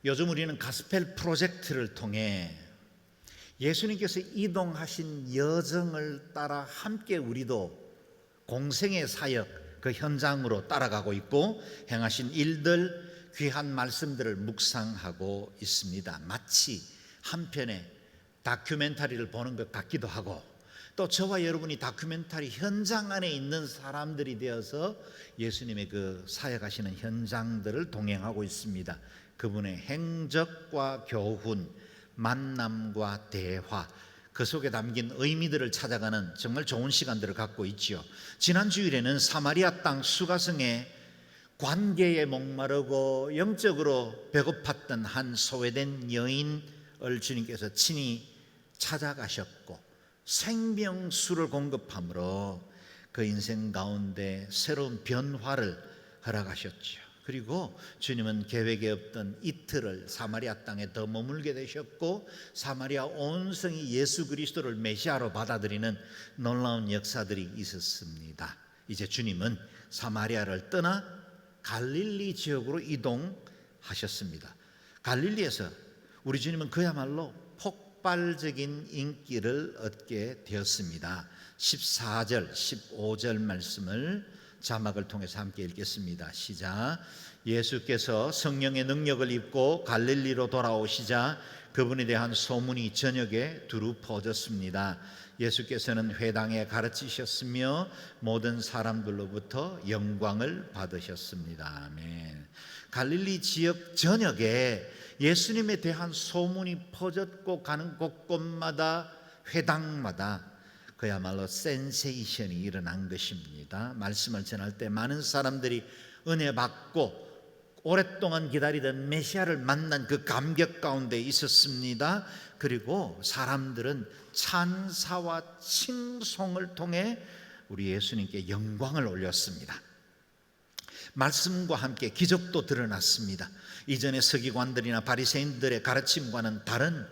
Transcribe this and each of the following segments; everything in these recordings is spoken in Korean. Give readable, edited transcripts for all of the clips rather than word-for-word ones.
요즘 우리는 가스펠 프로젝트를 통해 예수님께서 이동하신 여정을 따라 함께 우리도 공생의 사역 그 현장으로 따라가고 있고 행하신 일들, 귀한 말씀들을 묵상하고 있습니다. 마치 한편의 다큐멘터리를 보는 것 같기도 하고, 또 저와 여러분이 다큐멘터리 현장 안에 있는 사람들이 되어서 예수님의 그 사역하시는 현장들을 동행하고 있습니다. 그분의 행적과 교훈, 만남과 대화, 그 속에 담긴 의미들을 찾아가는 정말 좋은 시간들을 갖고 있지요. 지난 주일에는 사마리아 땅 수가성에 관계에 목마르고 영적으로 배고팠던 한 소외된 여인을 주님께서 친히 찾아가셨고 생명수를 공급함으로 그 인생 가운데 새로운 변화를 허락하셨죠. 그리고 주님은 계획에 없던 이틀을 사마리아 땅에 더 머물게 되셨고, 사마리아 온 성이 예수 그리스도를 메시아로 받아들이는 놀라운 역사들이 있었습니다. 이제 주님은 사마리아를 떠나 갈릴리 지역으로 이동하셨습니다. 갈릴리에서 우리 주님은 그야말로 폭발적인 인기를 얻게 되었습니다. 14절, 15절 말씀을 자막을 통해서 함께 읽겠습니다. 시작. 예수께서 성령의 능력을 입고 갈릴리로 돌아오시자 그분에 대한 소문이 전역에 두루 퍼졌습니다. 예수께서는 회당에 가르치셨으며 모든 사람들로부터 영광을 받으셨습니다. 아멘. 갈릴리 지역 전역에 예수님에 대한 소문이 퍼졌고 가는 곳곳마다 회당마다 그야말로 센세이션이 일어난 것입니다. 말씀을 전할 때 많은 사람들이 은혜 받고 오랫동안 기다리던 메시아를 만난 그 감격 가운데 있었습니다. 그리고 사람들은 찬사와 칭송을 통해 우리 예수님께 영광을 올렸습니다. 말씀과 함께 기적도 드러났습니다. 이전의 서기관들이나 바리새인들의 가르침과는 다른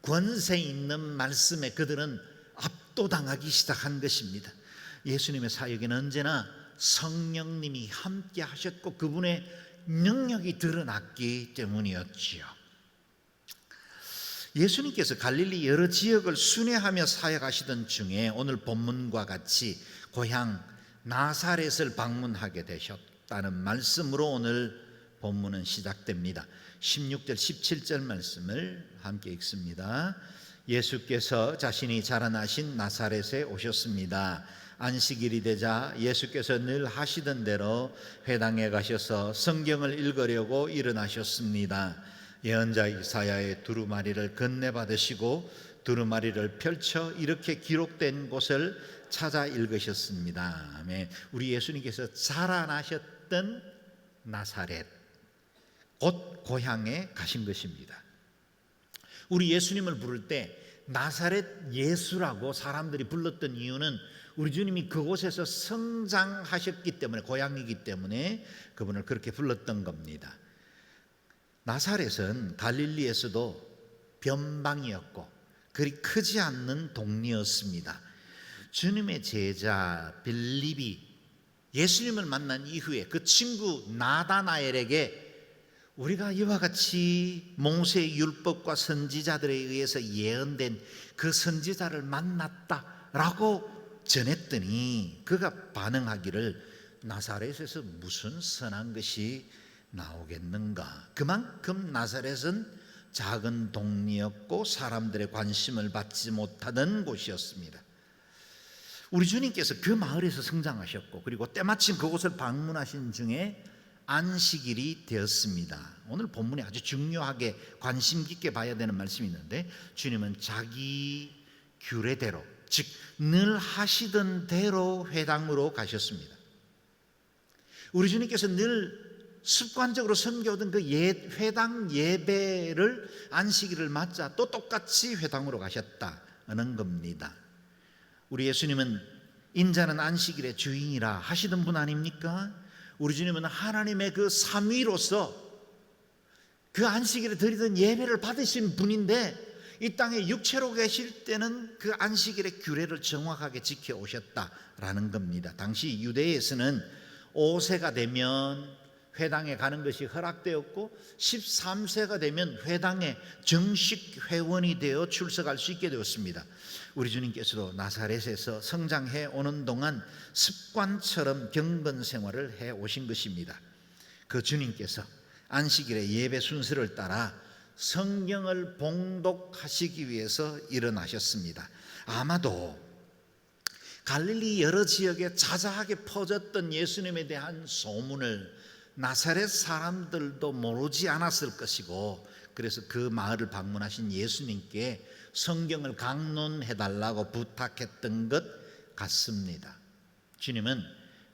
권세 있는 말씀에 그들은 압도당하기 시작한 것입니다. 예수님의 사역에는 언제나 성령님이 함께 하셨고 그분의 능력이 드러났기 때문이었지요. 예수님께서 갈릴리 여러 지역을 순회하며 사역하시던 중에 오늘 본문과 같이 고향 나사렛을 방문하게 되셨다는 말씀으로 오늘 본문은 시작됩니다. 16절 17절 말씀을 함께 읽습니다. 예수께서 자신이 자라나신 나사렛에 오셨습니다. 안식일이 되자 예수께서 늘 하시던 대로 회당에 가셔서 성경을 읽으려고 일어나셨습니다. 예언자 이사야의 두루마리를 건네받으시고 두루마리를 펼쳐 이렇게 기록된 곳을 찾아 읽으셨습니다. 아멘. 우리 예수님께서 자라나셨던 나사렛, 곧 고향에 가신 것입니다. 우리 예수님을 부를 때 나사렛 예수라고 사람들이 불렀던 이유는 우리 주님이 그곳에서 성장하셨기 때문에, 고향이기 때문에 그분을 그렇게 불렀던 겁니다. 나사렛은 갈릴리에서도 변방이었고 그리 크지 않는 동네였습니다. 주님의 제자 빌립이 예수님을 만난 이후에 그 친구 나다나엘에게 우리가 이와 같이 모세의 율법과 선지자들에 의해서 예언된 그 선지자를 만났다라고 전했더니 그가 반응하기를 나사렛에서 무슨 선한 것이 나오겠는가. 그만큼 나사렛은 작은 동네였고 사람들의 관심을 받지 못하던 곳이었습니다. 우리 주님께서 그 마을에서 성장하셨고 그리고 때마침 그곳을 방문하신 중에 안식일이 되었습니다. 오늘 본문에 아주 중요하게 관심 깊게 봐야 되는 말씀이 있는데, 주님은 자기 규례대로, 즉 늘 하시던 대로 회당으로 가셨습니다. 우리 주님께서 늘 습관적으로 섬겨오던 그 회당 예배를 안식일을 맞자 또 똑같이 회당으로 가셨다는 겁니다. 우리 예수님은 인자는 안식일의 주인이라 하시던 분 아닙니까? 우리 주님은 하나님의 그 삼위로서 그 안식일에 드리던 예배를 받으신 분인데 이 땅에 육체로 계실 때는 그 안식일의 규례를 정확하게 지켜오셨다라는 겁니다. 당시 유대에서는 5세가 되면 회당에 가는 것이 허락되었고 13세가 되면 회당의 정식 회원이 되어 출석할 수 있게 되었습니다. 우리 주님께서도 나사렛에서 성장해 오는 동안 습관처럼 경건 생활을 해 오신 것입니다. 그 주님께서 안식일의 예배 순서를 따라 성경을 봉독하시기 위해서 일어나셨습니다. 아마도 갈릴리 여러 지역에 자자하게 퍼졌던 예수님에 대한 소문을 나사렛 사람들도 모르지 않았을 것이고, 그래서 그 마을을 방문하신 예수님께 성경을 강론해달라고 부탁했던 것 같습니다. 주님은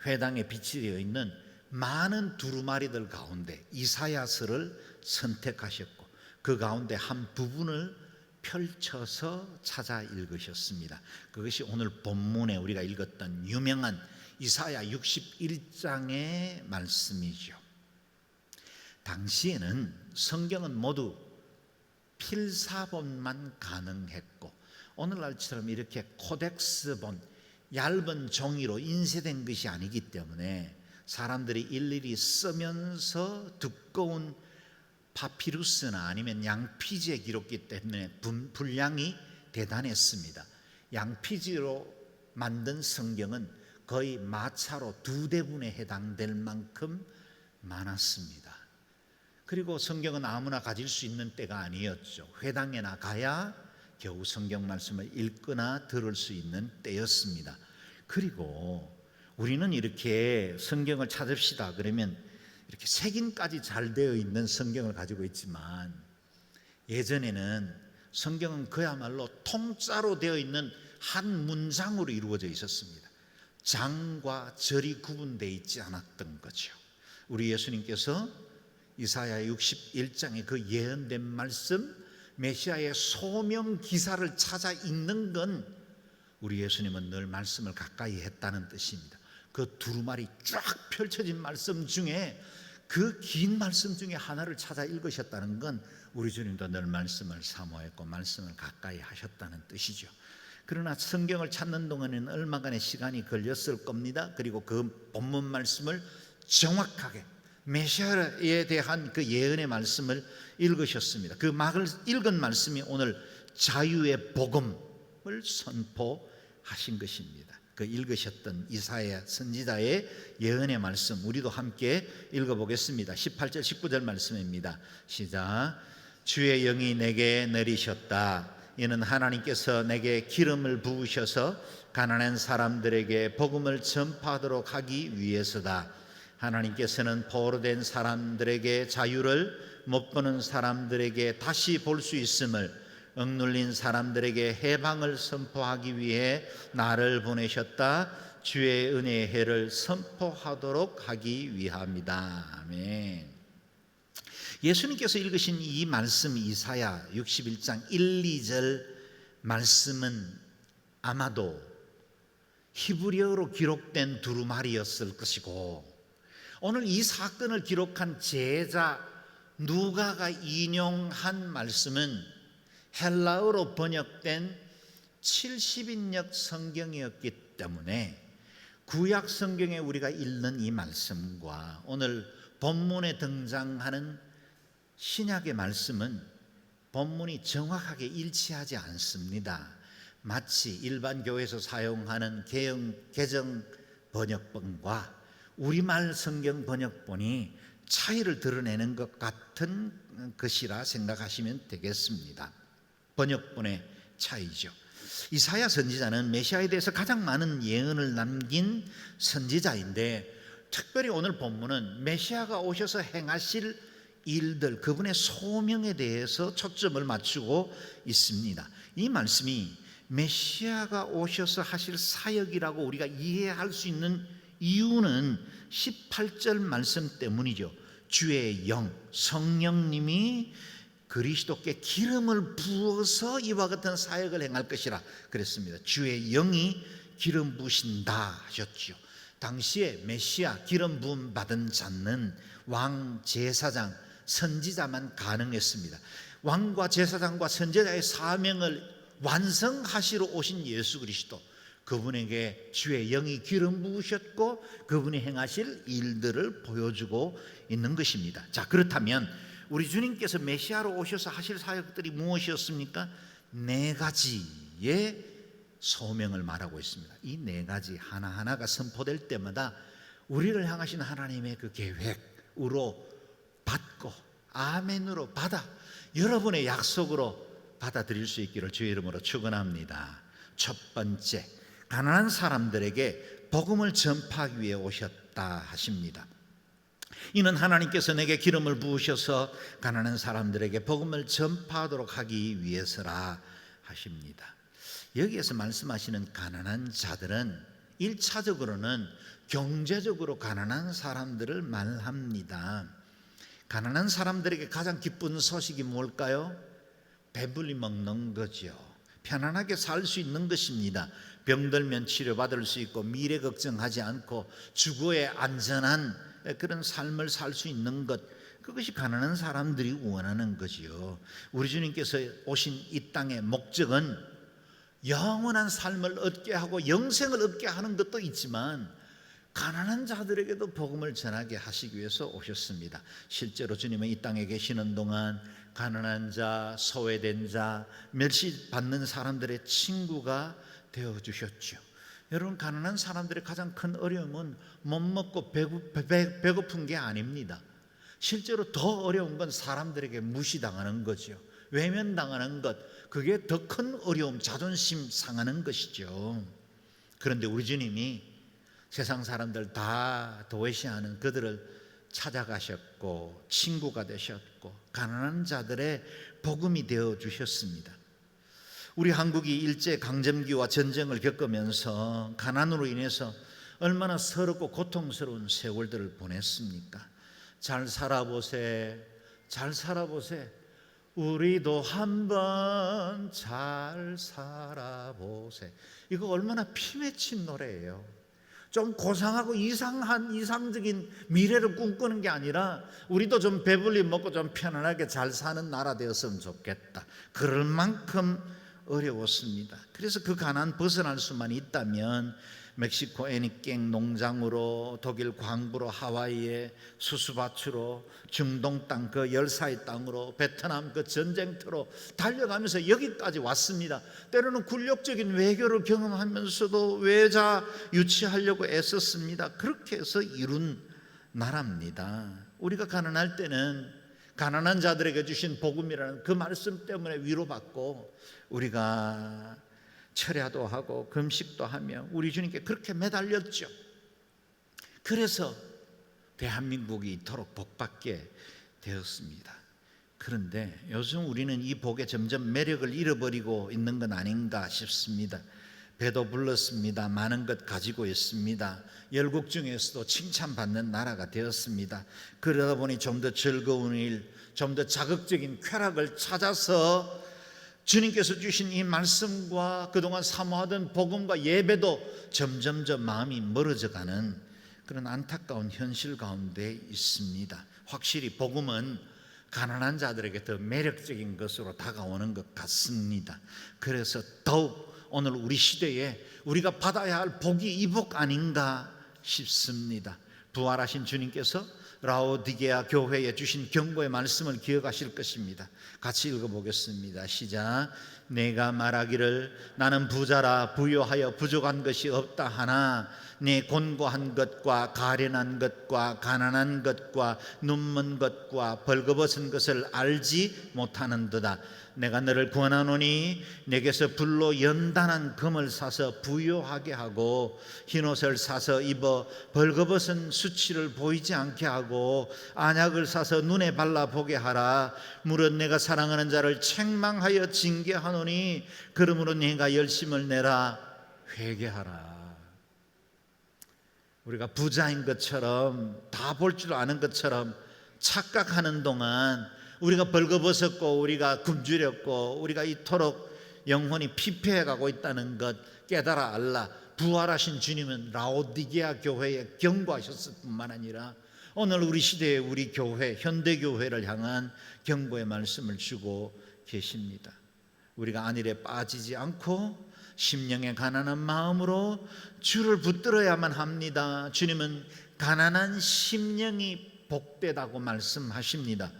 회당에 비치되어 있는 많은 두루마리들 가운데 이사야서를 선택하셨고 그 가운데 한 부분을 펼쳐서 찾아 읽으셨습니다. 그것이 오늘 본문에 우리가 읽었던 유명한 이사야 61장의 말씀이죠. 당시에는 성경은 모두 필사본만 가능했고 오늘날처럼 이렇게 코덱스본, 얇은 종이로 인쇄된 것이 아니기 때문에 사람들이 일일이 쓰면서 두꺼운 파피루스나 아니면 양피지에 기록했기 때문에 분량이 대단했습니다. 양피지로 만든 성경은 거의 마차로 2대분에 해당될 만큼 많았습니다. 그리고 성경은 아무나 가질 수 있는 때가 아니었죠. 회당에나 가야 겨우 성경 말씀을 읽거나 들을 수 있는 때였습니다. 그리고 우리는 이렇게 성경을 찾읍시다 그러면 이렇게 색인까지 잘 되어 있는 성경을 가지고 있지만, 예전에는 성경은 그야말로 통짜로 되어 있는 한 문장으로 이루어져 있었습니다. 장과 절이 구분되어 있지 않았던 거죠. 우리 예수님께서 이사야 61장의 그 예언된 말씀, 메시아의 소명 기사를 찾아 읽는 건 우리 예수님은 늘 말씀을 가까이 했다는 뜻입니다. 그 두루마리 쫙 펼쳐진 말씀 중에 그 긴 말씀 중에 하나를 찾아 읽으셨다는 건 우리 주님도 늘 말씀을 사모했고 말씀을 가까이 하셨다는 뜻이죠. 그러나 성경을 찾는 동안에는 얼마간의 시간이 걸렸을 겁니다. 그리고 그 본문 말씀을 정확하게 메시아에 대한 그 예언의 말씀을 읽으셨습니다. 그 막을 읽은 말씀이 오늘 자유의 복음을 선포하신 것입니다. 그 읽으셨던 이사야 선지자의 예언의 말씀 우리도 함께 읽어보겠습니다. 18절 19절 말씀입니다. 시작. 주의 영이 내게 내리셨다. 이는 하나님께서 내게 기름을 부으셔서 가난한 사람들에게 복음을 전파하도록 하기 위해서다. 하나님께서는 포로된 사람들에게 자유를, 못 보는 사람들에게 다시 볼 수 있음을, 억눌린 사람들에게 해방을 선포하기 위해 나를 보내셨다. 주의 은혜의 해를 선포하도록 하기 위함이다. 아멘. 예수님께서 읽으신 이 말씀 이사야 61장 1, 2절 말씀은 아마도 히브리어로 기록된 두루마리였을 것이고, 오늘 이 사건을 기록한 제자 누가가 인용한 말씀은 헬라어로 번역된 70인역 성경이었기 때문에 구약 성경에 우리가 읽는 이 말씀과 오늘 본문에 등장하는 신약의 말씀은 본문이 정확하게 일치하지 않습니다. 마치 일반 교회에서 사용하는 개정 번역본과 우리말 성경 번역본이 차이를 드러내는 것 같은 것이라 생각하시면 되겠습니다. 번역본의 차이죠. 이사야 선지자는 메시아에 대해서 가장 많은 예언을 남긴 선지자인데, 특별히 오늘 본문은 메시아가 오셔서 행하실 일들, 그분의 소명에 대해서 초점을 맞추고 있습니다. 이 말씀이 메시아가 오셔서 하실 사역이라고 우리가 이해할 수 있는 이유는 18절 말씀 때문이죠. 주의 영, 성령님이 그리스도께 기름을 부어서 이와 같은 사역을 행할 것이라 그랬습니다. 주의 영이 기름 부으신다 하셨죠. 당시에 메시아 기름 부음 받은 자는 왕, 제사장, 선지자만 가능했습니다. 왕과 제사장과 선지자의 사명을 완성하시러 오신 예수 그리스도, 그분에게 주의 영이 기름 부으셨고 그분이 행하실 일들을 보여주고 있는 것입니다. 자, 그렇다면 우리 주님께서 메시아로 오셔서 하실 사역들이 무엇이었습니까? 네 가지의 소명을 말하고 있습니다. 이 네 가지 하나하나가 선포될 때마다 우리를 향하신 하나님의 그 계획으로 받고 아멘으로 받아 여러분의 약속으로 받아들일 수 있기를 주의 이름으로 축원합니다. 첫 번째, 가난한 사람들에게 복음을 전파하기 위해 오셨다 하십니다. 이는 하나님께서 내게 기름을 부으셔서 가난한 사람들에게 복음을 전파하도록 하기 위해서라 하십니다. 여기에서 말씀하시는 가난한 자들은 1차적으로는 경제적으로 가난한 사람들을 말합니다. 가난한 사람들에게 가장 기쁜 소식이 뭘까요? 배불리 먹는 거죠. 편안하게 살 수 있는 것입니다. 병들면 치료받을 수 있고 미래 걱정하지 않고 주거에 안전한 그런 삶을 살 수 있는 것, 그것이 가난한 사람들이 원하는 거지요. 우리 주님께서 오신 이 땅의 목적은 영원한 삶을 얻게 하고 영생을 얻게 하는 것도 있지만 가난한 자들에게도 복음을 전하게 하시기 위해서 오셨습니다. 실제로 주님은 이 땅에 계시는 동안 가난한 자, 소외된 자, 멸시받는 사람들의 친구가 되어주셨죠. 여러분, 가난한 사람들의 가장 큰 어려움은 못 먹고 배고픈 게 아닙니다. 실제로 더 어려운 건 사람들에게 무시당하는 거죠. 외면당하는 것, 그게 더 큰 어려움, 자존심 상하는 것이죠. 그런데 우리 주님이 세상 사람들 다 도외시하는 그들을 찾아가셨고 친구가 되셨고 가난한 자들의 복음이 되어 주셨습니다. 우리 한국이 일제 강점기와 전쟁을 겪으면서 가난으로 인해서 얼마나 서럽고 고통스러운 세월들을 보냈습니까? 잘 살아보세, 잘 살아보세, 우리도 한번 잘 살아보세. 이거 얼마나 피맺힌 노래예요. 좀 고상하고 이상적인 미래를 꿈꾸는 게 아니라 우리도 좀 배불리 먹고 좀 편안하게 잘 사는 나라 되었으면 좋겠다. 그럴 만큼 어려웠습니다. 그래서 그 가난 벗어날 수만 있다면 멕시코 애니깽 농장으로, 독일 광부로, 하와이의 수수밭으로, 중동 땅 그 열사의 땅으로, 베트남 그 전쟁터로 달려가면서 여기까지 왔습니다. 때로는 굴욕적인 외교를 경험하면서도 외자 유치하려고 애썼습니다. 그렇게 해서 이룬 나라입니다. 우리가 가난할 때는 가난한 자들에게 주신 복음이라는 그 말씀 때문에 위로받고 우리가 철야도 하고 금식도 하며 우리 주님께 그렇게 매달렸죠. 그래서 대한민국이 이토록 복받게 되었습니다. 그런데 요즘 우리는 이 복에 점점 매력을 잃어버리고 있는 건 아닌가 싶습니다. 배도 불렀습니다. 많은 것 가지고 있습니다. 열국 중에서도 칭찬받는 나라가 되었습니다. 그러다 보니 좀 더 즐거운 일, 좀 더 자극적인 쾌락을 찾아서 주님께서 주신 이 말씀과 그동안 사모하던 복음과 예배도 점점점 마음이 멀어져가는 그런 안타까운 현실 가운데 있습니다. 확실히 복음은 가난한 자들에게 더 매력적인 것으로 다가오는 것 같습니다. 그래서 더욱 오늘 우리 시대에 우리가 받아야 할 복이 이 복 아닌가 싶습니다. 부활하신 주님께서 라오디게아 교회에 주신 경고의 말씀을 기억하실 것입니다. 같이 읽어보겠습니다. 시작. 내가 말하기를 나는 부자라 부요하여 부족한 것이 없다 하나 내 곤고한 것과 가련한 것과 가난한 것과 눈먼 것과 벌거벗은 것을 알지 못하는도다. 내가 너를 권하노니 내게서 불로 연단한 금을 사서 부요하게 하고 흰옷을 사서 입어 벌거벗은 수치를 보이지 않게 하고 안약을 사서 눈에 발라보게 하라. 무릇 내가 사랑하는 자를 책망하여 징계하노니 그러므로 내가 열심을 내라 회개하라. 우리가 부자인 것처럼 다 볼 줄 아는 것처럼 착각하는 동안 우리가 벌거벗었고 우리가 굶주렸고 우리가 이토록 영혼이 피폐해가고 있다는 것 깨달아 알라. 부활하신 주님은 라오디게아 교회에 경고하셨을 뿐만 아니라 오늘 우리 시대의 우리 교회, 현대교회를 향한 경고의 말씀을 주고 계십니다. 우리가 안일에 빠지지 않고 심령의 가난한 마음으로 주를 붙들어야만 합니다. 주님은 가난한 심령이 복되다고 말씀하십니다.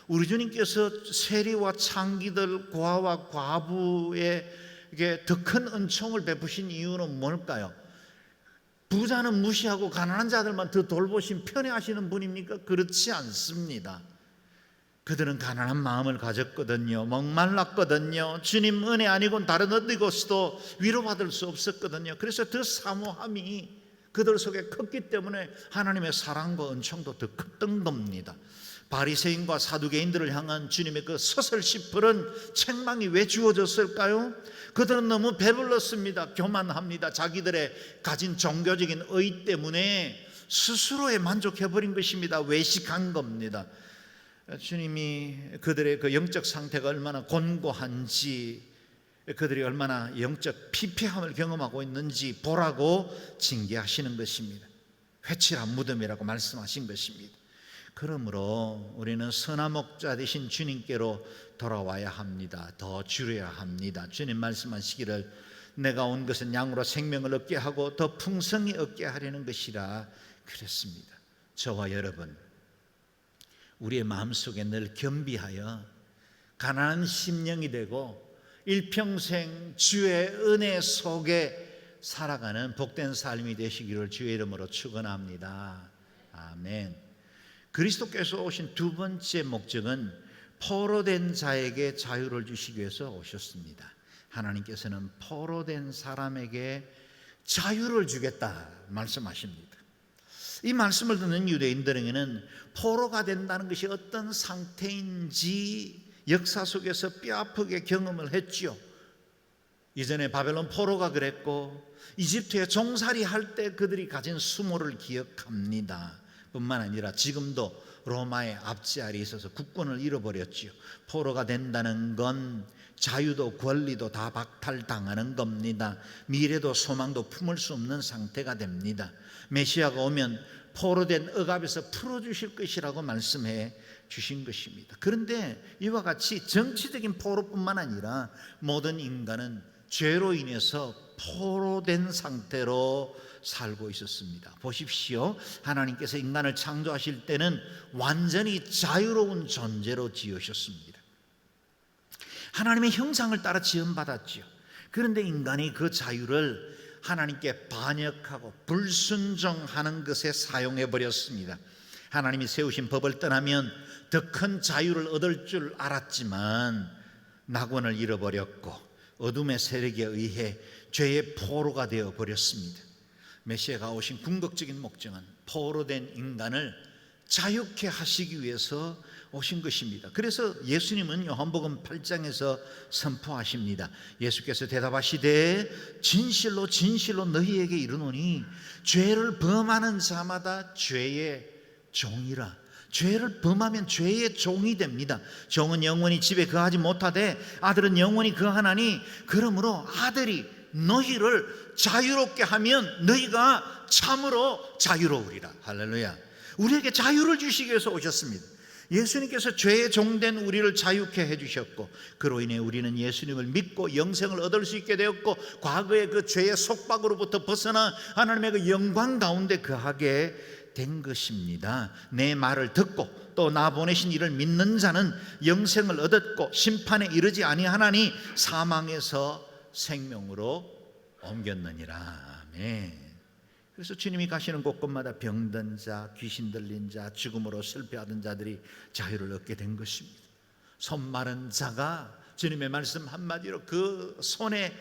우리 주님께서 세리와 창기들, 고아와 과부에게 더 큰 은총을 베푸신 이유는 뭘까요? 부자는 무시하고 가난한 자들만 더 돌보신 편애하시는 분입니까? 그렇지 않습니다. 그들은 가난한 마음을 가졌거든요. 목말랐거든요. 주님 은혜 아니고는 다른 어디 곳도 위로받을 수 없었거든요. 그래서 더 사모함이 그들 속에 컸기 때문에 하나님의 사랑과 은총도 더 컸던 겁니다. 바리새인과 사두개인들을 향한 주님의 그 서슬시푸른 책망이 왜 주어졌을까요? 그들은 너무 배불렀습니다. 교만합니다. 자기들의 가진 종교적인 의 때문에 스스로에 만족해버린 것입니다. 외식한 겁니다. 주님이 그들의 그 영적 상태가 얼마나 곤고한지, 그들이 얼마나 영적 피폐함을 경험하고 있는지 보라고 징계하시는 것입니다. 회칠한 무덤이라고 말씀하신 것입니다. 그러므로 우리는 선한 목자 되신 주님께로 돌아와야 합니다. 더 줄여야 합니다. 주님 말씀하시기를 내가 온 것은 양으로 생명을 얻게 하고 더 풍성히 얻게 하려는 것이라 그랬습니다. 저와 여러분, 우리의 마음속에 늘 겸비하여 가난한 심령이 되고 일평생 주의 은혜 속에 살아가는 복된 삶이 되시기를 주의 이름으로 축원합니다. 아멘. 그리스도께서 오신 두 번째 목적은 포로된 자에게 자유를 주시기 위해서 오셨습니다. 하나님께서는 포로된 사람에게 자유를 주겠다 말씀하십니다. 이 말씀을 듣는 유대인들에게는 포로가 된다는 것이 어떤 상태인지 역사 속에서 뼈아프게 경험을 했지요. 이전에 바벨론 포로가 그랬고 이집트에 종살이 할 때 그들이 가진 수모를 기억합니다. 뿐만 아니라 지금도 로마의 압제 아래에 있어서 국권을 잃어버렸지요. 포로가 된다는 건 자유도 권리도 다 박탈당하는 겁니다. 미래도 소망도 품을 수 없는 상태가 됩니다. 메시아가 오면 포로된 억압에서 풀어주실 것이라고 말씀해 주신 것입니다. 그런데 이와 같이 정치적인 포로뿐만 아니라 모든 인간은 죄로 인해서 포로된 상태로 살고 있었습니다. 보십시오. 하나님께서 인간을 창조하실 때는 완전히 자유로운 존재로 지으셨습니다. 하나님의 형상을 따라 지음받았지요. 그런데 인간이 그 자유를 하나님께 반역하고 불순종하는 것에 사용해 버렸습니다. 하나님이 세우신 법을 떠나면 더 큰 자유를 얻을 줄 알았지만 낙원을 잃어버렸고 어둠의 세력에 의해 죄의 포로가 되어 버렸습니다. 메시아가 오신 궁극적인 목적은 포로된 인간을 자유케 하시기 위해서 오신 것입니다. 그래서 예수님은 요한복음 8장에서 선포하십니다. 예수께서 대답하시되 진실로 진실로 너희에게 이르노니 죄를 범하는 자마다 죄의 종이라. 죄를 범하면 죄의 종이 됩니다. 종은 영원히 집에 거하지 못하되 아들은 영원히 거하나니 그러므로 아들이 너희를 자유롭게 하면 너희가 참으로 자유로우리라. 할렐루야. 우리에게 자유를 주시기 위해서 오셨습니다. 예수님께서 죄의 종된 우리를 자유케 해주셨고 그로 인해 우리는 예수님을 믿고 영생을 얻을 수 있게 되었고 과거의 그 죄의 속박으로부터 벗어나 하나님의 그 영광 가운데 거하게 된 것입니다. 내 말을 듣고 또 나 보내신 이를 믿는 자는 영생을 얻었고 심판에 이르지 아니하나니 사망에서 생명으로 옮겼느니라. 아멘. 그래서 주님이 가시는 곳곳마다 병든 자, 귀신 들린 자, 죽음으로 실패하던 자들이 자유를 얻게 된 것입니다. 손 마른 자가 주님의 말씀 한마디로 그 손에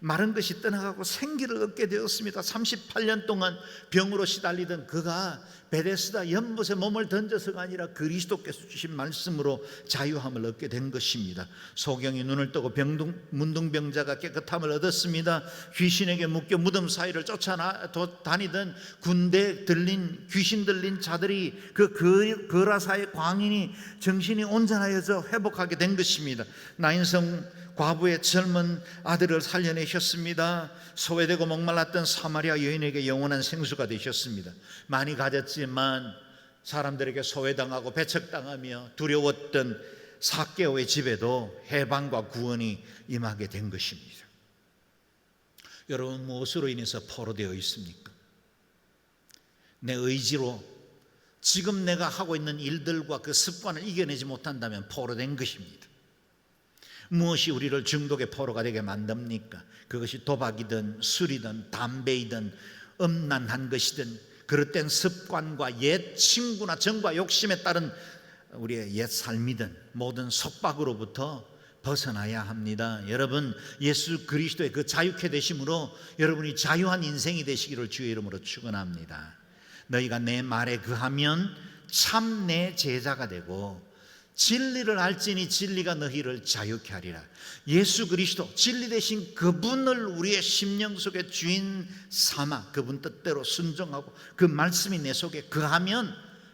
마른 것이 떠나가고 생기를 얻게 되었습니다. 38년 동안 병으로 시달리던 그가 베데스다 연못에 몸을 던져서가 아니라 그리스도께서 주신 말씀으로 자유함을 얻게 된 것입니다. 소경이 눈을 뜨고 문둥병자가 깨끗함을 얻었습니다. 귀신에게 묶여 무덤 사이를 쫓아다니던 군대 들린 귀신 들린 자들이 그 거라사의 광인이 정신이 온전하여져 회복하게 된 것입니다. 나인성 과부의 젊은 아들을 살려내셨습니다. 소외되고 목말랐던 사마리아 여인에게 영원한 생수가 되셨습니다. 많이 가졌지만 사람들에게 소외당하고 배척당하며 두려웠던 삭개오의 집에도 해방과 구원이 임하게 된 것입니다. 여러분, 무엇으로 인해서 포로되어 있습니까? 내 의지로 지금 내가 하고 있는 일들과 그 습관을 이겨내지 못한다면 포로된 것입니다. 무엇이 우리를 중독의 포로가 되게 만듭니까? 그것이 도박이든 술이든 담배이든 음란한 것이든 그릇된 습관과 옛 친구나 정과 욕심에 따른 우리의 옛 삶이든 모든 속박으로부터 벗어나야 합니다. 여러분, 예수 그리스도의 그 자유케 되심으로 여러분이 자유한 인생이 되시기를 주의 이름으로 축원합니다. 너희가 내 말에 거하면 참 내 제자가 되고 진리를 알지니 진리가 너희를 자유케 하리라. 예수 그리스도 진리 되신 그분을 우리의 심령 속에 주인 삼아 그분 뜻대로 순종하고 그 말씀이 내 속에 거하면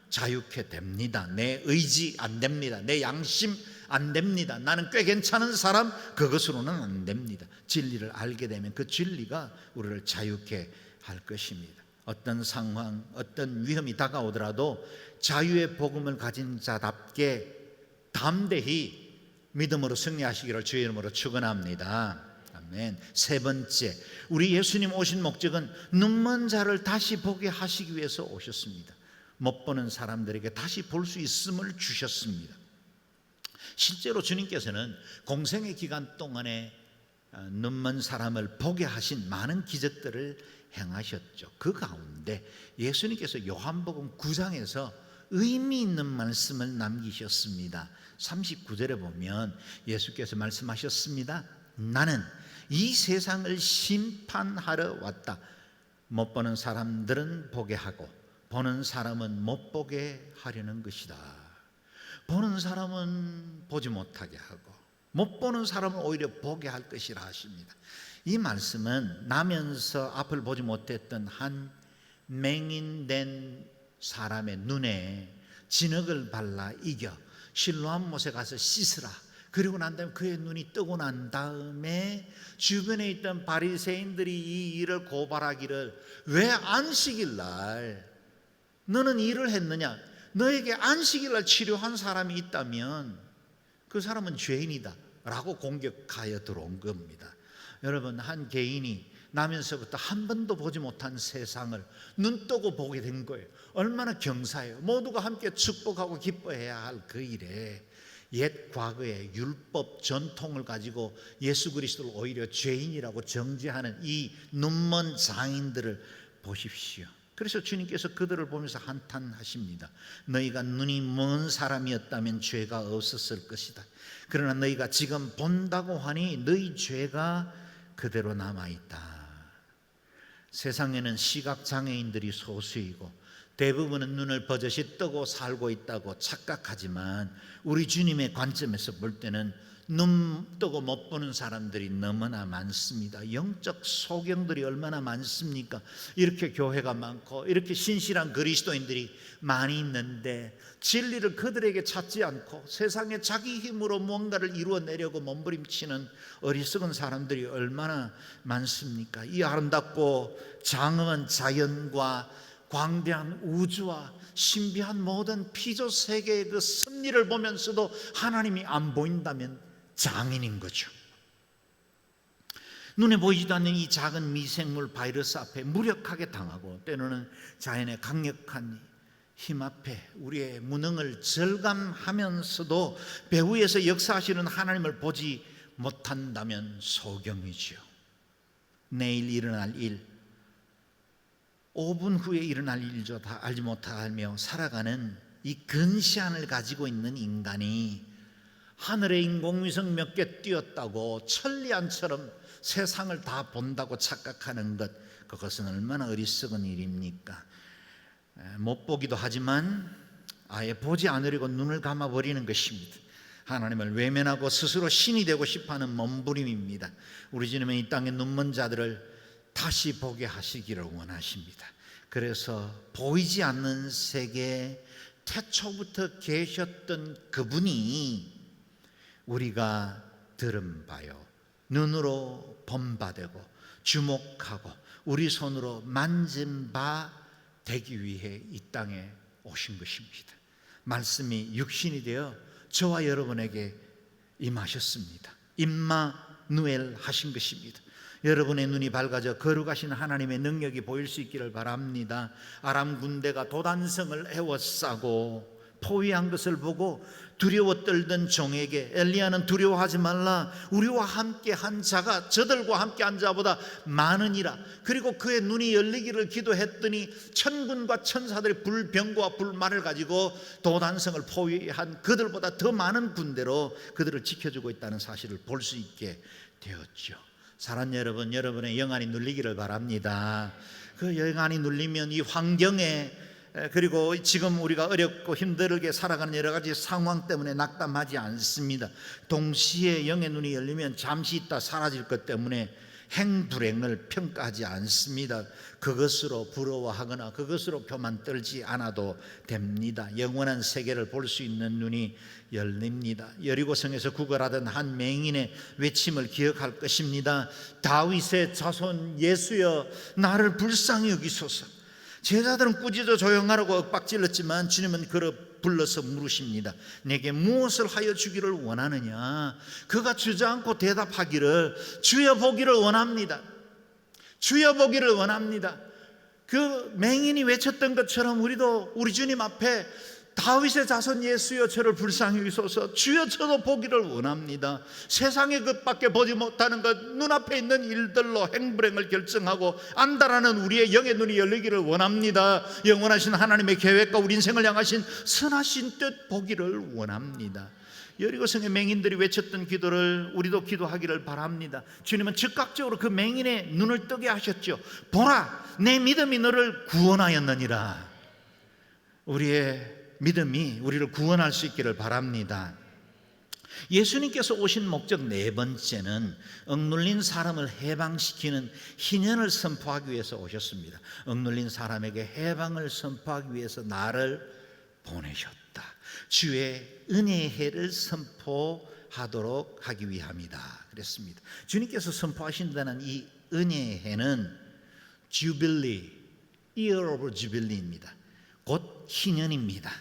자유케 됩니다. 내 의지 안 됩니다. 내 양심 안 됩니다. 나는 꽤 괜찮은 사람, 그것으로는 안 됩니다. 진리를 알게 되면 그 진리가 우리를 자유케 할 것입니다. 어떤 상황, 어떤 위험이 다가오더라도 자유의 복음을 가진 자답게 담대히 믿음으로 승리하시기를 주의 이름으로 축원합니다. 아멘. 세 번째, 우리 예수님 오신 목적은 눈먼 자를 다시 보게 하시기 위해서 오셨습니다. 못 보는 사람들에게 다시 볼 수 있음을 주셨습니다. 실제로 주님께서는 공생의 기간 동안에 눈먼 사람을 보게 하신 많은 기적들을 행하셨죠. 그 가운데 예수님께서 요한복음 9장에서 의미 있는 말씀을 남기셨습니다. 39절에 보면 예수께서 말씀하셨습니다. 나는 이 세상을 심판하러 왔다. 못 보는 사람들은 보게 하고 보는 사람은 못 보게 하려는 것이다. 보는 사람은 보지 못하게 하고 못 보는 사람은 오히려 보게 할 것이라 하십니다. 이 말씀은 나면서 앞을 보지 못했던 한 맹인된 사람의 눈에 진흙을 발라 이겨 실로암 못에 가서 씻으라. 그리고 난 다음에 그의 눈이 뜨고 난 다음에 주변에 있던 바리새인들이 이 일을 고발하기를, 왜 안식일 날 너는 일을 했느냐? 너에게 안식일 날 치료한 사람이 있다면 그 사람은 죄인이다 라고 공격하여 들어온 겁니다. 여러분, 한 개인이 나면서부터 한 번도 보지 못한 세상을 눈 뜨고 보게 된 거예요. 얼마나 경사해요. 모두가 함께 축복하고 기뻐해야 할 그 일에 옛 과거의 율법 전통을 가지고 예수 그리스도를 오히려 죄인이라고 정죄하는 이 눈먼 장인들을 보십시오. 그래서 주님께서 그들을 보면서 한탄하십니다. 너희가 눈이 먼 사람이었다면 죄가 없었을 것이다. 그러나 너희가 지금 본다고 하니 너희 죄가 그대로 남아있다. 세상에는 시각장애인들이 소수이고 대부분은 눈을 버젓이 뜨고 살고 있다고 착각하지만 우리 주님의 관점에서 볼 때는 눈 뜨고 못 보는 사람들이 너무나 많습니다. 영적 소경들이 얼마나 많습니까? 이렇게 교회가 많고 이렇게 신실한 그리스도인들이 많이 있는데 진리를 그들에게 찾지 않고 세상에 자기 힘으로 뭔가를 이루어내려고 몸부림치는 어리석은 사람들이 얼마나 많습니까? 이 아름답고 장엄한 자연과 광대한 우주와 신비한 모든 피조 세계의 그 섭리를 보면서도 하나님이 안 보인다면 장인인 거죠. 눈에 보이지도 않는 이 작은 미생물 바이러스 앞에 무력하게 당하고 때로는 자연의 강력한 힘 앞에 우리의 무능을 절감하면서도 배후에서 역사하시는 하나님을 보지 못한다면 소경이지요. 내일 일어날 일, 5분 후에 일어날 일도 다 알지 못하며 살아가는 이 근시안을 가지고 있는 인간이 하늘에 인공위성 몇 개 띄었다고 천리안처럼 세상을 다 본다고 착각하는 것, 그것은 얼마나 어리석은 일입니까? 못 보기도 하지만 아예 보지 않으려고 눈을 감아버리는 것입니다. 하나님을 외면하고 스스로 신이 되고 싶어하는 몸부림입니다. 우리 주님은 이 땅의 눈먼 자들을 다시 보게 하시기를 원하십니다. 그래서 보이지 않는 세계에 태초부터 계셨던 그분이 우리가 들은 바요, 눈으로 본 바 되고 주목하고 우리 손으로 만진 바 되기 위해 이 땅에 오신 것입니다. 말씀이 육신이 되어 저와 여러분에게 임하셨습니다. 임마누엘 하신 것입니다. 여러분의 눈이 밝아져 거룩하신 하나님의 능력이 보일 수 있기를 바랍니다. 아람 군대가 도단성을 에워싸고 포위한 것을 보고 두려워 떨던 종에게 엘리야는 두려워하지 말라, 우리와 함께 한 자가 저들과 함께 한 자보다 많으니라. 그리고 그의 눈이 열리기를 기도했더니 천군과 천사들의 불병과 불말을 가지고 도단성을 포위한 그들보다 더 많은 군대로 그들을 지켜주고 있다는 사실을 볼 수 있게 되었죠. 사랑하는 여러분, 여러분의 영안이 눌리기를 바랍니다. 그 영안이 눌리면 이 환경에, 그리고 지금 우리가 어렵고 힘들게 살아가는 여러 가지 상황 때문에 낙담하지 않습니다. 동시에 영의 눈이 열리면 잠시 있다 사라질 것 때문에 행불행을 평가하지 않습니다. 그것으로 부러워하거나 그것으로 표만 떨지 않아도 됩니다. 영원한 세계를 볼 수 있는 눈이 열립니다. 여리고성에서 구걸하던 한 맹인의 외침을 기억할 것입니다. 다윗의 자손 예수여, 나를 불쌍히 여기소서. 제자들은 꾸짖어 조용하라고 윽박질렀지만 주님은 그를 불러서 물으십니다. 내게 무엇을 하여 주기를 원하느냐? 그가 주저앉고 대답하기를 주여 보기를 원합니다. 주여 보기를 원합니다. 그 맹인이 외쳤던 것처럼 우리도 우리 주님 앞에 다윗의 자손 예수여, 저를 불쌍히 여기소서, 주여 저도 보기를 원합니다. 세상의 것밖에 보지 못하는 것, 눈앞에 있는 일들로 행불행을 결정하고 안다라는 우리의 영의 눈이 열리기를 원합니다. 영원하신 하나님의 계획과 우리 인생을 향하신 선하신 뜻 보기를 원합니다. 여리고성의 맹인들이 외쳤던 기도를 우리도 기도하기를 바랍니다. 주님은 즉각적으로 그 맹인의 눈을 뜨게 하셨죠. 보라, 내 믿음이 너를 구원하였느니라. 우리의 믿음이 우리를 구원할 수 있기를 바랍니다. 예수님께서 오신 목적 네 번째는 억눌린 사람을 해방시키는 희년을 선포하기 위해서 오셨습니다. 억눌린 사람에게 해방을 선포하기 위해서 나를 보내셨다. 주의 은혜의 해를 선포하도록 하기 위함이다 그랬습니다. 주님께서 선포하신다는 이 은혜의 해는 주빌리, Year of Jubilee입니다. 곧 희년입니다.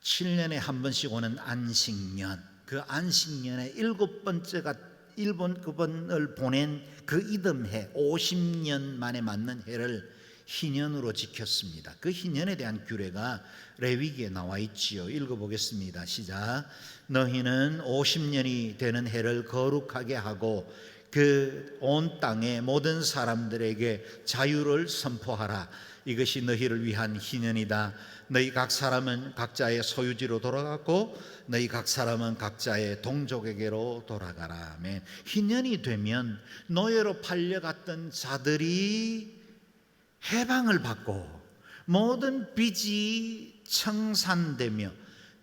7년에 한 번씩 오는 안식년, 그 안식년의 일곱 번을 보낸 그 이듬해 50년 만에 맞는 해를 희년으로 지켰습니다. 그 희년에 대한 규례가 레위기에 나와 있지요. 읽어보겠습니다. 시작. 너희는 50년이 되는 해를 거룩하게 하고 그 온 땅의 모든 사람들에게 자유를 선포하라. 이것이 너희를 위한 희년이다. 너희 각 사람은 각자의 소유지로 돌아갔고 너희 각 사람은 각자의 동족에게로 돌아가라. 아멘. 희년이 되면 노예로 팔려갔던 자들이 해방을 받고 모든 빚이 청산되며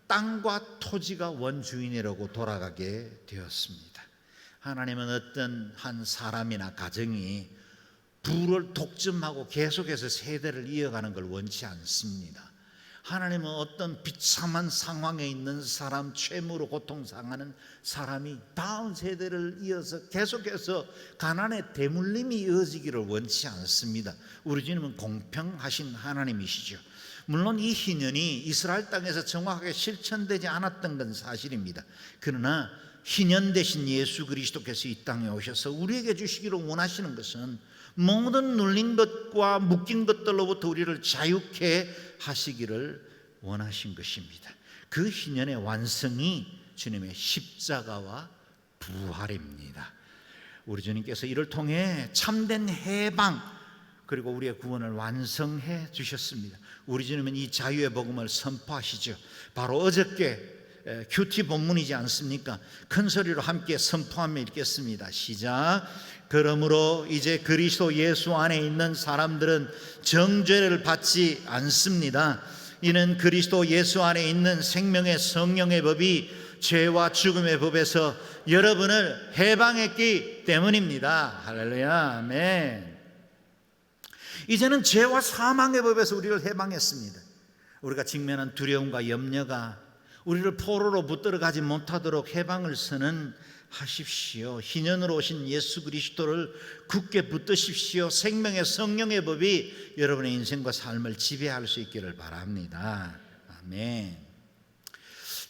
땅과 토지가 원주인이라고 돌아가게 되었습니다. 하나님은 어떤 한 사람이나 가정이 부를 독점하고 계속해서 세대를 이어가는 걸 원치 않습니다. 하나님은 어떤 비참한 상황에 있는 사람, 채무로 고통당하는 사람이 다음 세대를 이어서 계속해서 가난의 대물림이 이어지기를 원치 않습니다. 우리 주님은 공평하신 하나님이시죠. 물론 이 희년이 이스라엘 땅에서 정확하게 실천되지 않았던 건 사실입니다. 그러나 희년 대신 예수 그리스도께서 이 땅에 오셔서 우리에게 주시기를 원하시는 것은 모든 눌린 것과 묶인 것들로부터 우리를 자유케 하시기를 원하신 것입니다. 그 희년의 완성이 주님의 십자가와 부활입니다. 우리 주님께서 이를 통해 참된 해방 그리고 우리의 구원을 완성해 주셨습니다. 우리 주님은 이 자유의 복음을 선포하시죠. 바로 어저께 큐티 본문이지 않습니까? 큰 소리로 함께 선포하며 읽겠습니다. 시작. 그러므로 이제 그리스도 예수 안에 있는 사람들은 정죄를 받지 않습니다. 이는 그리스도 예수 안에 있는 생명의 성령의 법이 죄와 죽음의 법에서 여러분을 해방했기 때문입니다. 할렐루야. 아멘. 이제는 죄와 사망의 법에서 우리를 해방했습니다. 우리가 직면한 두려움과 염려가 우리를 포로로 붙들어 가지 못하도록 해방을 선언하십시오. 희년으로 오신 예수 그리스도를 굳게 붙드십시오. 생명의 성령의 법이 여러분의 인생과 삶을 지배할 수 있기를 바랍니다. 아멘.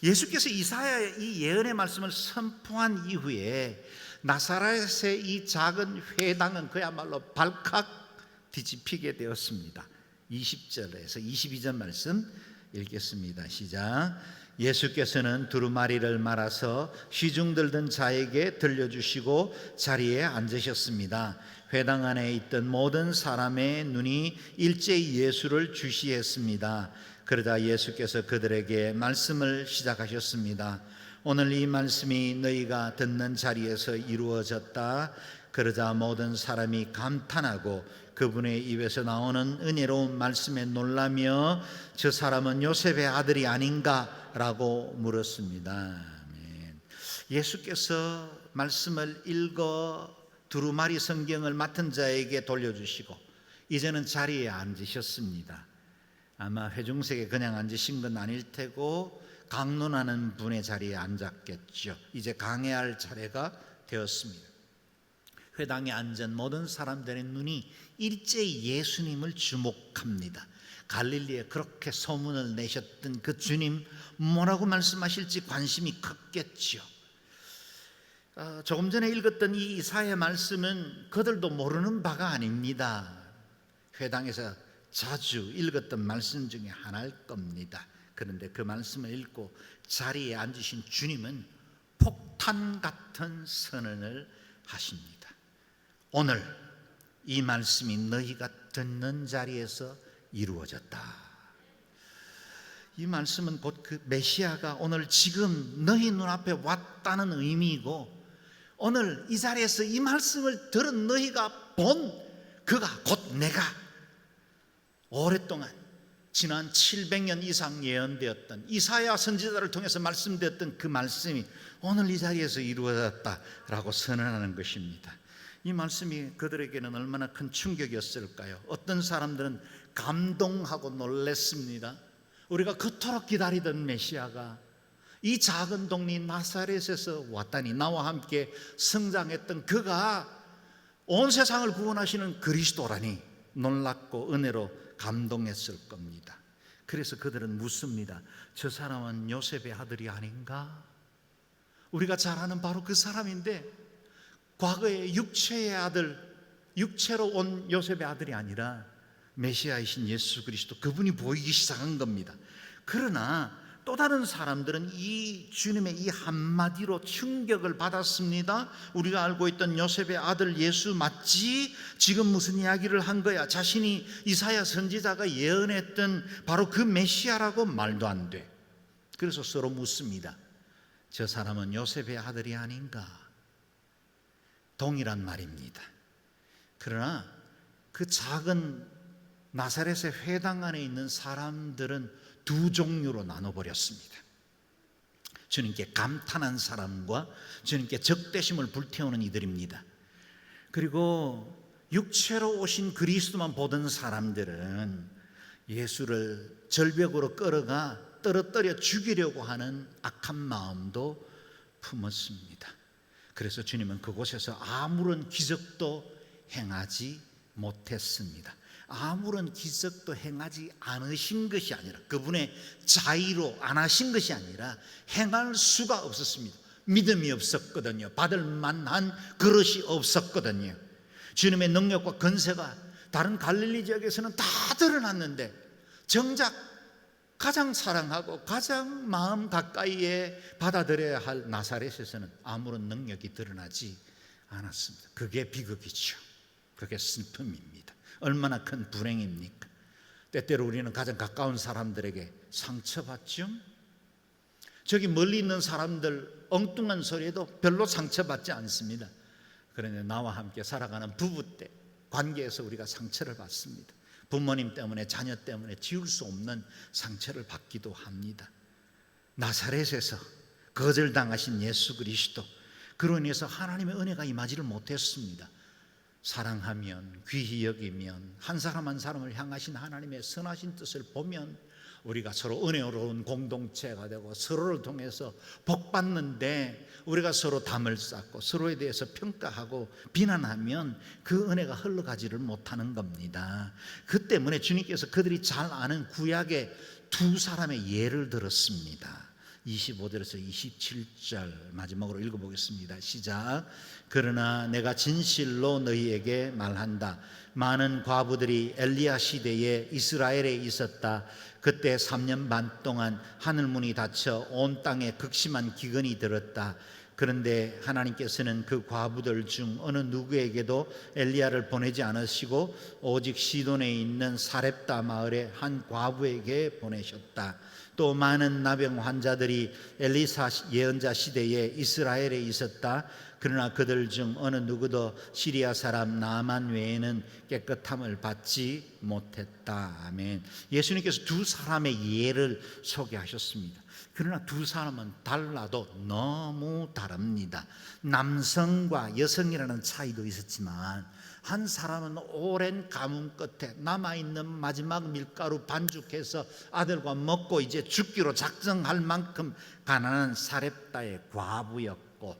예수께서 이사야의 이 예언의 말씀을 선포한 이후에 나사렛의 이 작은 회당은 그야말로 발칵 뒤집히게 되었습니다. 20절에서 22절 말씀 읽겠습니다. 시작. 예수께서는 두루마리를 말아서 시중 들던 자에게 들려주시고 자리에 앉으셨습니다. 회당 안에 있던 모든 사람의 눈이 일제히 예수를 주시했습니다. 그러자 예수께서 그들에게 말씀을 시작하셨습니다. 오늘 이 말씀이 너희가 듣는 자리에서 이루어졌다. 그러자 모든 사람이 감탄하고 그분의 입에서 나오는 은혜로운 말씀에 놀라며 저 사람은 요셉의 아들이 아닌가라고 물었습니다. 아멘. 예수께서 말씀을 읽어 두루마리 성경을 맡은 자에게 돌려주시고 이제는 자리에 앉으셨습니다. 아마 회중석에 그냥 앉으신 건 아닐 테고 강론하는 분의 자리에 앉았겠죠. 이제 강해할 차례가 되었습니다. 회당에 앉은 모든 사람들의 눈이 일제히 예수님을 주목합니다. 갈릴리에 그렇게 소문을 내셨던 그 주님 뭐라고 말씀하실지 관심이 컸겠죠. 조금 전에 읽었던 이 이사야 말씀은 그들도 모르는 바가 아닙니다. 회당에서 자주 읽었던 말씀 중에 하나일 겁니다. 그런데 그 말씀을 읽고 자리에 앉으신 주님은 폭탄 같은 선언을 하십니다. 오늘 이 말씀이 너희가 듣는 자리에서 이루어졌다. 이 말씀은 곧 그 메시아가 오늘 지금 너희 눈앞에 왔다는 의미이고, 오늘 이 자리에서 이 말씀을 들은 너희가 본 그가 곧 내가 오랫동안 지난 700년 이상 예언되었던 이사야 선지자를 통해서 말씀되었던 그 말씀이 오늘 이 자리에서 이루어졌다라고 선언하는 것입니다. 이 말씀이 그들에게는 얼마나 큰 충격이었을까요? 어떤 사람들은 감동하고 놀랐습니다. 우리가 그토록 기다리던 메시아가 이 작은 동네 나사렛에서 왔다니, 나와 함께 성장했던 그가 온 세상을 구원하시는 그리스도라니 놀랍고 은혜로 감동했을 겁니다. 그래서 그들은 묻습니다. 저 사람은 요셉의 아들이 아닌가? 우리가 잘 아는 바로 그 사람인데 과거에 육체의 아들, 육체로 온 요셉의 아들이 아니라 메시아이신 예수 그리스도, 그분이 보이기 시작한 겁니다. 그러나 또 다른 사람들은 이 주님의 이 한마디로 충격을 받았습니다. 우리가 알고 있던 요셉의 아들 예수 맞지? 지금 무슨 이야기를 한 거야? 자신이 이사야 선지자가 예언했던 바로 그 메시아라고 말도 안 돼. 그래서 서로 묻습니다. 저 사람은 요셉의 아들이 아닌가? 동일한 말입니다. 그러나 그 작은 나사렛의 회당 안에 있는 사람들은 두 종류로 나눠버렸습니다. 주님께 감탄한 사람과 주님께 적대심을 불태우는 이들입니다. 그리고 육체로 오신 그리스도만 보던 사람들은 예수를 절벽으로 끌어가 떨어뜨려 죽이려고 하는 악한 마음도 품었습니다. 그래서 주님은 그곳에서 아무런 기적도 행하지 못했습니다. 아무런 기적도 행하지 않으신 것이 아니라, 그분의 자의로 안 하신 것이 아니라 행할 수가 없었습니다. 믿음이 없었거든요. 받을 만한 그릇이 없었거든요. 주님의 능력과 건세가 다른 갈릴리 지역에서는 다 드러났는데 정작 가장 사랑하고 가장 마음 가까이에 받아들여야 할 나사렛에서는 아무런 능력이 드러나지 않았습니다. 그게 비극이죠. 그게 슬픔입니다. 얼마나 큰 불행입니까? 때때로 우리는 가장 가까운 사람들에게 상처받죠. 저기 멀리 있는 사람들 엉뚱한 소리에도 별로 상처받지 않습니다. 그런데 나와 함께 살아가는 부부 때 관계에서 우리가 상처를 받습니다. 부모님 때문에, 자녀 때문에 지울 수 없는 상처를 받기도 합니다. 나사렛에서 거절당하신 예수 그리스도, 그로 인해서 하나님의 은혜가 임하지를 못했습니다. 사랑하면, 귀히 여기면, 한 사람 한 사람을 향하신 하나님의 선하신 뜻을 보면 우리가 서로 은혜로운 공동체가 되고 서로를 통해서 복받는데, 우리가 서로 담을 쌓고 서로에 대해서 평가하고 비난하면 그 은혜가 흘러가지를 못하는 겁니다. 그 때문에 주님께서 그들이 잘 아는 구약의 두 사람의 예를 들었습니다. 25절에서 27절 마지막으로 읽어보겠습니다. 시작. 그러나 내가 진실로 너희에게 말한다. 많은 과부들이 엘리야 시대에 이스라엘에 있었다. 그때 3년 반 동안 하늘문이 닫혀 온 땅에 극심한 기근이 들었다. 그런데 하나님께서는 그 과부들 중 어느 누구에게도 엘리야를 보내지 않으시고 오직 시돈에 있는 사렙다 마을의 한 과부에게 보내셨다. 또 많은 나병 환자들이 엘리사 예언자 시대에 이스라엘에 있었다. 그러나 그들 중 어느 누구도 시리아 사람 나만 외에는 깨끗함을 받지 못했다. 아멘. 예수님께서 두 사람의 예를 소개하셨습니다. 그러나 두 사람은 달라도 너무 다릅니다. 남성과 여성이라는 차이도 있었지만 한 사람은 오랜 가뭄 끝에 남아있는 마지막 밀가루 반죽해서 아들과 먹고 이제 죽기로 작정할 만큼 가난한 사렙다의 과부였고,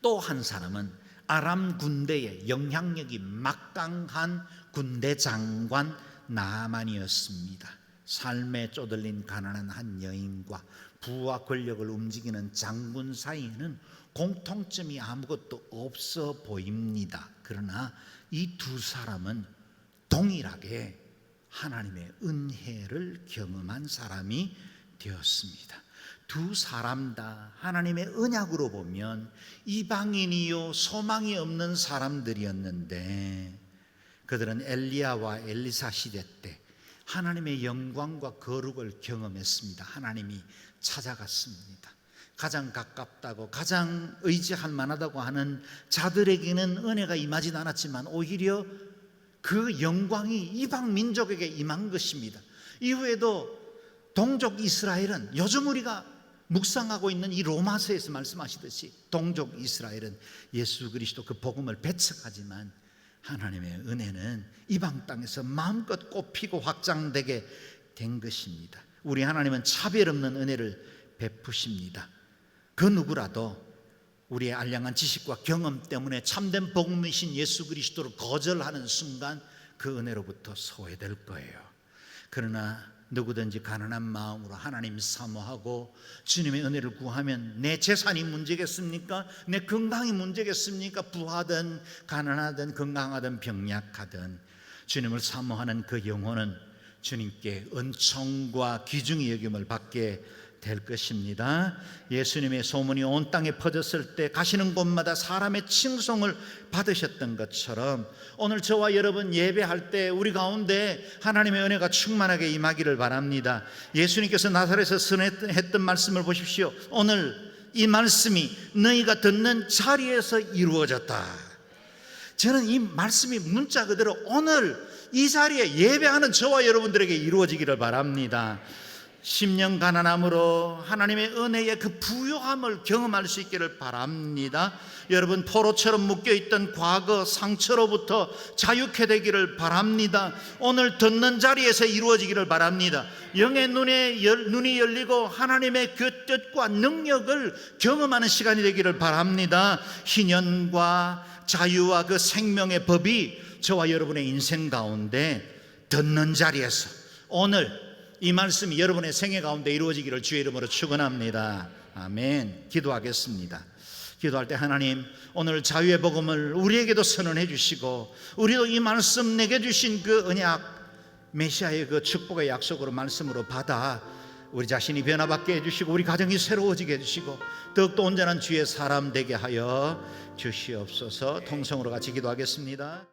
또 한 사람은 아람 군대의 영향력이 막강한 군대 장관 나만이었습니다. 삶에 쪼들린 가난한 한 여인과 부와 권력을 움직이는 장군 사이에는 공통점이 아무것도 없어 보입니다. 그러나 이 두 사람은 동일하게 하나님의 은혜를 경험한 사람이 되었습니다. 두 사람 다 하나님의 언약으로 보면 이방인이요 소망이 없는 사람들이었는데, 그들은 엘리야와 엘리사 시대 때 하나님의 영광과 거룩을 경험했습니다. 하나님이 찾아갔습니다. 가장 가깝다고 가장 의지할 만하다고 하는 자들에게는 은혜가 임하진 않았지만 오히려 그 영광이 이방 민족에게 임한 것입니다. 이후에도 동족 이스라엘은, 요즘 우리가 묵상하고 있는 이 로마서에서 말씀하시듯이 동족 이스라엘은 예수 그리스도 그 복음을 배척하지만 하나님의 은혜는 이방 땅에서 마음껏 꽃피고 확장되게 된 것입니다. 우리 하나님은 차별 없는 은혜를 베푸십니다. 그 누구라도 우리의 알량한 지식과 경험 때문에 참된 복음이신 예수 그리스도를 거절하는 순간 그 은혜로부터 소외될 거예요. 그러나 누구든지 가난한 마음으로 하나님 사모하고 주님의 은혜를 구하면 내 재산이 문제겠습니까? 내 건강이 문제겠습니까? 부하든 가난하든 건강하든 병약하든 주님을 사모하는 그 영혼은 주님께 은총과 귀중히 여김을 받게 될 것입니다. 예수님의 소문이 온 땅에 퍼졌을 때 가시는 곳마다 사람의 칭송을 받으셨던 것처럼 오늘 저와 여러분 예배할 때 우리 가운데 하나님의 은혜가 충만하게 임하기를 바랍니다. 예수님께서 나사렛에서 선했던 말씀을 보십시오. 오늘 이 말씀이 너희가 듣는 자리에서 이루어졌다. 저는 이 말씀이 문자 그대로 오늘 이 자리에 예배하는 저와 여러분들에게 이루어지기를 바랍니다. 10년 가난함으로 하나님의 은혜의 그 부요함을 경험할 수 있기를 바랍니다. 여러분, 포로처럼 묶여있던 과거 상처로부터 자유케 되기를 바랍니다. 오늘 듣는 자리에서 이루어지기를 바랍니다. 영의 눈이 열리고 하나님의 그 뜻과 능력을 경험하는 시간이 되기를 바랍니다. 희년과 자유와 그 생명의 법이 저와 여러분의 인생 가운데 듣는 자리에서 오늘 이 말씀이 여러분의 생애 가운데 이루어지기를 주의 이름으로 축원합니다. 아멘. 기도하겠습니다. 기도할 때 하나님, 오늘 자유의 복음을 우리에게도 선언해 주시고 우리도 이 말씀 내게 주신 그 언약 메시아의 그 축복의 약속으로 말씀으로 받아 우리 자신이 변화받게 해주시고 우리 가정이 새로워지게 해주시고 더욱더 온전한 주의 사람 되게 하여 주시옵소서. 통성으로 같이 기도하겠습니다.